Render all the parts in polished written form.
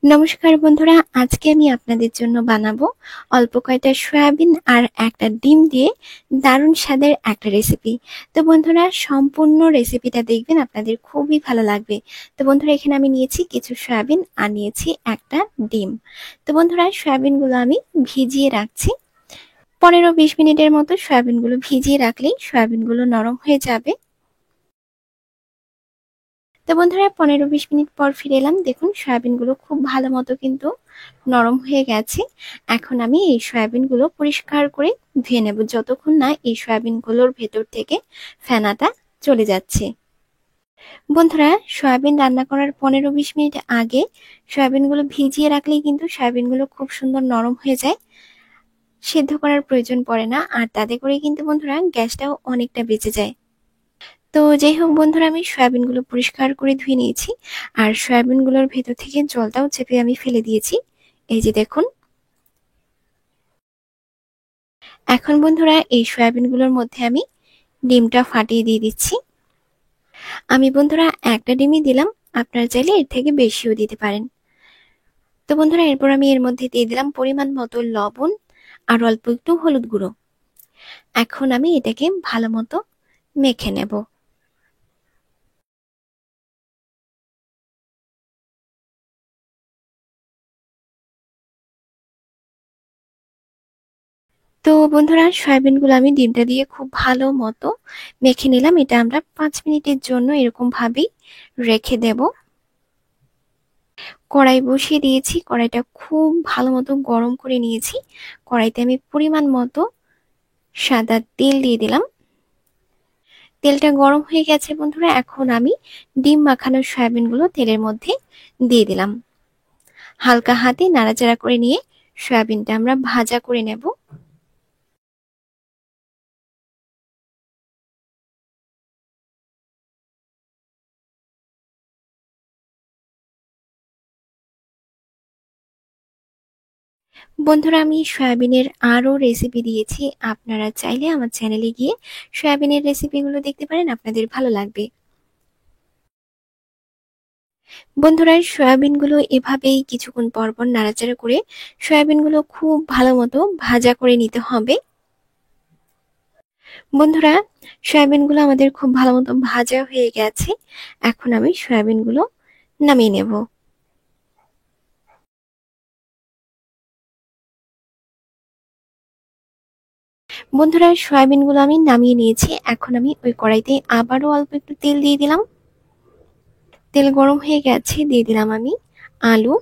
নমস্কার বন্ধুরা, আজকে আমি আপনাদের জন্য বানাবো অল্প কয়টা সয়াবিন আর একটা ডিম দিয়ে দারুণ স্বাদের একটা রেসিপি। তো বন্ধুরা, সম্পূর্ণ রেসিপিটা দেখবেন, আপনাদের খুবই ভালো লাগবে। তো বন্ধুরা, এখানে আমি নিয়েছি কিছু সয়াবিন আর নিয়েছি একটা ডিম। তো বন্ধুরা, সয়াবিনগুলো আমি ভিজিয়ে রাখছি। 15-20 মিনিটের মতো সয়াবিনগুলো ভিজিয়ে রাখলেই সয়াবিনগুলো নরম হয়ে যাবে। তো বন্ধুরা, 15-20 মিনিট পর ফিরে এলাম। দেখুন, সয়াবিনগুলো খুব ভালো মতো কিন্তু নরম হয়ে গেছে। এখন আমি এই সয়াবিনগুলো পরিষ্কার করে ধুয়ে নেব, যতক্ষণ না এই সয়াবিনগুলোর ভেতর থেকে ফেনাটা চলে যাচ্ছে। বন্ধুরা, সয়াবিন রান্না করার 15-20 মিনিট আগে সয়াবিনগুলো ভিজিয়ে রাখলেই কিন্তু সয়াবিনগুলো খুব সুন্দর নরম হয়ে যায়, সেদ্ধ করার প্রয়োজন পড়ে না। আর তাতে করে কিন্তু বন্ধুরা গ্যাসটাও অনেকটা বেঁচে যায়। তো যাই হোক বন্ধুরা, আমি সয়াবিনগুলো পরিষ্কার করে ধুয়ে নিয়েছি আর সয়াবিনগুলোর ভেতর থেকে জলটাও চেপে আমি ফেলে দিয়েছি। এই যে দেখুন। এখন বন্ধুরা, এই সয়াবিনগুলোর মধ্যে আমি ডিমটা ফাটিয়ে দিয়ে দিচ্ছি। আমি বন্ধুরা একটা ডিমই দিলাম, আপনারা চাইলে এর থেকে বেশিও দিতে পারেন। তো বন্ধুরা, এরপর আমি এর মধ্যে দিয়ে দিলাম পরিমাণ মতো লবণ আর অল্প একটু হলুদ গুঁড়ো। এখন আমি এটাকে ভালো মতো মেখে নেব। তো বন্ধুরা, সয়াবিনগুলো আমি ডিমটা দিয়ে খুব ভালো মতো মেখে নিলাম। এটা আমরা 5 মিনিটের জন্য এরকম ভাবেই রেখে দেব। কড়াই বসিয়ে দিয়েছি, কড়াইটা খুব ভালো মতো গরম করে নিয়েছি। কড়াইতে আমি পরিমাণ মতো সাদা তেল দিয়ে দিলাম। তেলটা গরম হয়ে গেছে বন্ধুরা, এখন আমি ডিম মাখানো সয়াবিনগুলো তেলের মধ্যে দিয়ে দিলাম। হালকা হাতে নাড়াচাড়া করে নিয়ে সয়াবিনটা আমরা ভাজা করে নেব। বন্ধুরা, আমি সয়াবিনের আরো রেসিপি দিয়েছি, আপনারা চাইলে আমার চ্যানেলে গিয়ে সয়াবিনের রেসিপিগুলো দেখতে পারেন, আপনাদের ভালো লাগবে। বন্ধুরা, সয়াবিনগুলো এভাবেই কিছুক্ষণ পর পর নাড়াচাড়া করে সয়াবিনগুলো খুব ভালো মতো ভাজা করে নিতে হবে। বন্ধুরা, সয়াবিনগুলো আমাদের খুব ভালো মতো ভাজা হয়ে গেছে। এখন আমি সয়াবিনগুলো নামিয়ে নেব। বন্ধুরা, সয়াবিনগুলো আমি নামিয়ে নিয়েছি। এখন আমি ওই কড়াইতে আবারও অল্প একটু তেল দিয়ে দিলাম। তেল গরম হয়ে গেছে, দিয়ে দিলাম আমি আলু,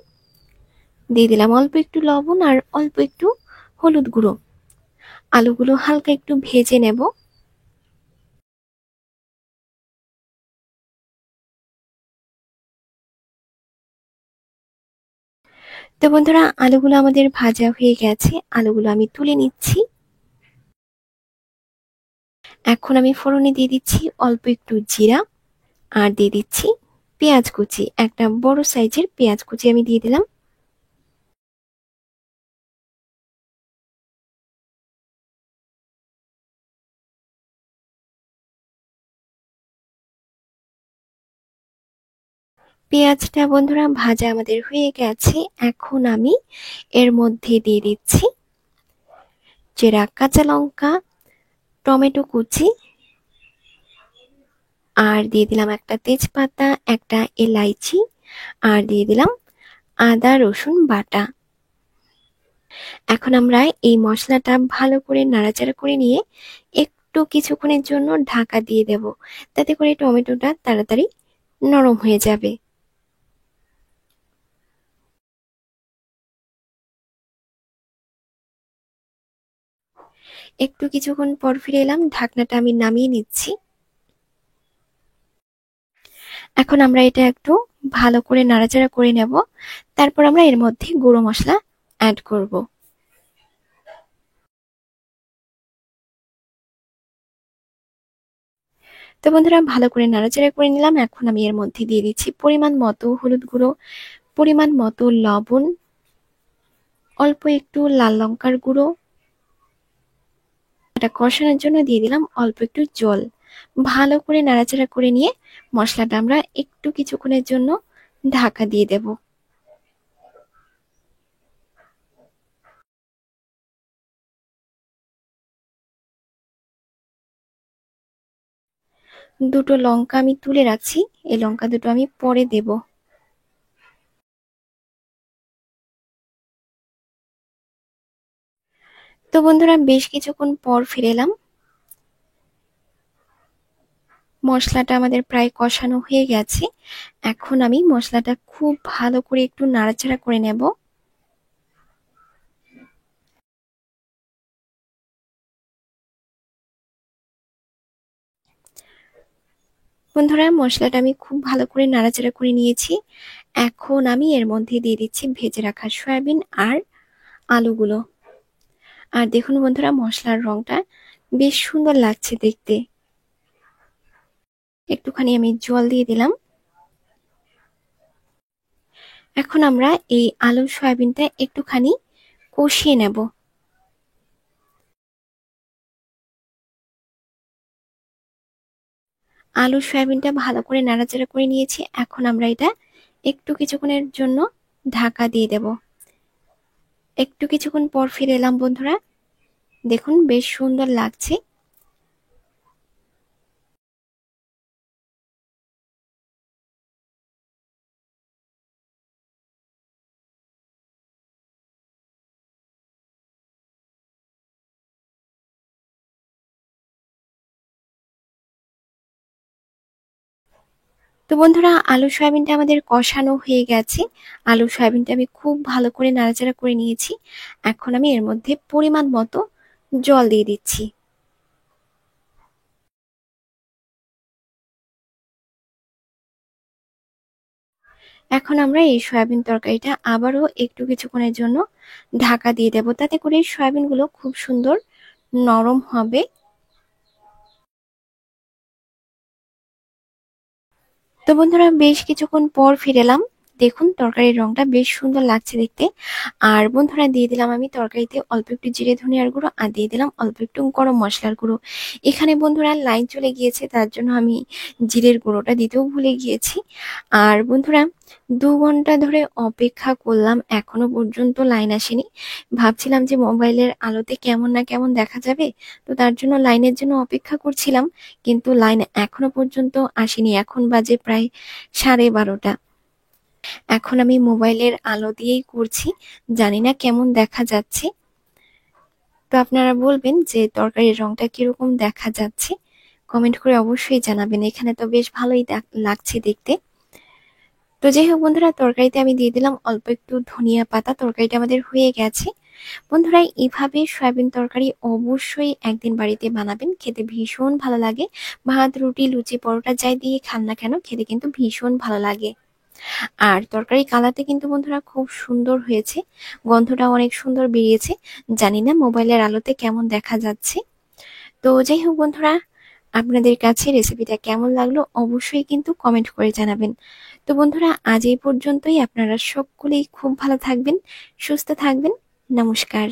দিয়ে দিলাম অল্প একটু লবণ আর অল্প একটু হলুদ গুঁড়ো। আলুগুলো হালকা একটু ভেজে নেব। তো বন্ধুরা, আলুগুলো আমাদের ভাজা হয়ে গেছে, আলুগুলো আমি তুলে নিচ্ছি। এখন আমি ফোড়নে দিয়ে দিচ্ছি অল্প একটু জিরা আর দিয়ে দিচ্ছি পেঁয়াজ কুচি। একটা বড় সাইজের পেঁয়াজ কুচি আমি দিয়ে দিলাম। পেঁয়াজটা বন্ধুরা ভাজা আমাদের হয়ে গেছে। এখন আমি এর মধ্যে দিয়ে দিচ্ছি চেরা কাঁচা লঙ্কা, টমেটো কুচি আর দিয়ে দিলাম একটা তেজপাতা, একটা এলাইচি আর দিয়ে দিলাম আদা রসুন বাটা। এখন আমরা এই মশলাটা ভালো করে নাড়াচাড়া করে নিয়ে একটু কিছুক্ষণের জন্য ঢাকা দিয়ে দেব, তাতে করে টমেটোটা তাড়াতাড়ি নরম হয়ে যাবে। একটু কিছুক্ষণ পর ফিরে এলাম, ঢাকনাটা আমি নামিয়ে নিচ্ছি। এখন আমরা এটা একটু ভালো করে নাড়াচাড়া করে নেব, তারপর আমরা এর মধ্যে গুঁড়ো মশলা অ্যাড করব। তো বন্ধুরা, ভালো করে নাড়াচাড়া করে নিলাম। এখন আমি এর মধ্যে দিয়ে দিচ্ছি পরিমাণ মতো হলুদ গুঁড়ো, পরিমাণ মতো লবণ, অল্প একটু লাল লঙ্কার গুঁড়ো। এটা কষানোর জন্য দিয়ে দিলাম অল্প একটু জল। ভালো করে নাড়াচাড়া করে নিয়ে মশলাটা আমরা একটু কিছুক্ষণের জন্য ঢাকা দিয়ে দেব। দুটো লঙ্কা আমি তুলে রাখছি, এই লঙ্কা দুটো আমি পরে দেব। তো বন্ধুরা বেশ কিছুক্ষণ পর ফিরে এলাম। মশলাটা আমাদের প্রায় কষানো হয়ে গেছে। এখন আমি মশলাটা খুব ভালো করে একটু নাড়াচাড়া করে নেব। বন্ধুরা মশলাটা আমি খুব ভালো করে নাড়াচাড়া করে নিয়েছি। এখন আমি এর মধ্যে দিয়ে দিচ্ছি ভেজে রাখা সয়াবিন আর আলুগুলো। আর দেখুন বন্ধুরা মশলার রংটা বেশ সুন্দর লাগছে দেখতে। একটুখানি আমি জল দিয়ে দিলাম। এখন আমরা এই আলু সয়াবিনটা একটুখানি কষিয়ে নেব। আলু সয়াবিনটা ভালো করে নাড়াচাড়া করে নিয়েছি। এখন আমরা এটা একটু কিছুক্ষণের জন্য ঢাকা দিয়ে দেব। একটু কিছুক্ষণ পর ফিরে এলাম বন্ধুরা। দেখুন বেশ সুন্দর লাগছে। তো বন্ধুরা আলু সয়াবিনটা আমাদের কষানো হয়ে গেছে। আলু সয়াবিনটা আমি খুব ভালো করে নাড়াচাড়া করে নিয়েছি। এখন আমি এর মধ্যে পরিমাণ মতো জল দিয়ে দিচ্ছি। এখন আমরা এই সয়াবিন তরকারিটা আবারও একটু কিছুক্ষণের জন্য ঢাকা দিয়ে দেব, তাতে করে সয়াবিন গুলো খুব সুন্দর নরম হবে। তো বন্ধুরা বেশ কিছুক্ষণ পর ফিরে এলাম। দেখুন তরকারির রংটা বেশ সুন্দর লাগছে দেখতে। আর বন্ধুরা দিয়ে দিলাম আমি তরকারিতে অল্প একটু জিরে ধনিয়ার গুঁড়ো আর দিয়ে দিলাম অল্প একটু গরম মশলার গুঁড়ো। এখানে বন্ধুরা লাইন চলে গিয়েছে, তার জন্য আমি জিরের গুঁড়োটা দিতেও ভুলে গিয়েছি। আর বন্ধুরা 2 ঘন্টা ধরে অপেক্ষা করলাম, এখনো পর্যন্ত লাইন আসেনি। ভাবছিলাম যে মোবাইলের আলোতে কেমন না কেমন দেখা যাবে, তো তার জন্য লাইনের জন্য অপেক্ষা করছিলাম। কিন্তু লাইন এখনো পর্যন্ত আসেনি। এখন বাজে প্রায় 12:30। এখন আমি মোবাইলের আলো দিয়েই করছি, জানি না কেমন দেখা যাচ্ছে। তো আপনারা বলবেন যে তরকারির রংটা কিরকম দেখা যাচ্ছে, কমেন্ট করে অবশ্যই জানাবেন। এখানে তো বেশ ভালোই লাগছে দেখতে। তো যাই হোক বন্ধুরা তরকারিতে আমি দিয়ে দিলাম অল্প একটু ধনিয়া পাতা। তরকারিটা আমাদের হয়ে গেছে। বন্ধুরা এইভাবে সয়াবিন তরকারি অবশ্যই একদিন বাড়িতে বানাবেন, খেতে ভীষণ ভালো লাগে। ভাত রুটি লুচি পরোটা যাই দিয়ে খান না কেন খেতে কিন্তু ভীষণ ভালো লাগে। আর তরকারি কালারটা কিন্তু বন্ধুরা খুব সুন্দর হয়েছে, গন্ধটা অনেক সুন্দর বেরিয়েছে। জানি না মোবাইলের আলোতে কেমন দেখা যাচ্ছে। তো যাই হোক বন্ধুরা আপনাদের কাছে রেসিপিটা কেমন লাগলো অবশ্যই কিন্তু কমেন্ট করে জানাবেন। তো বন্ধুরা আজ এই পর্যন্তই। আপনারা সকলেই খুব ভালো থাকবেন, সুস্থ থাকবেন। নমস্কার।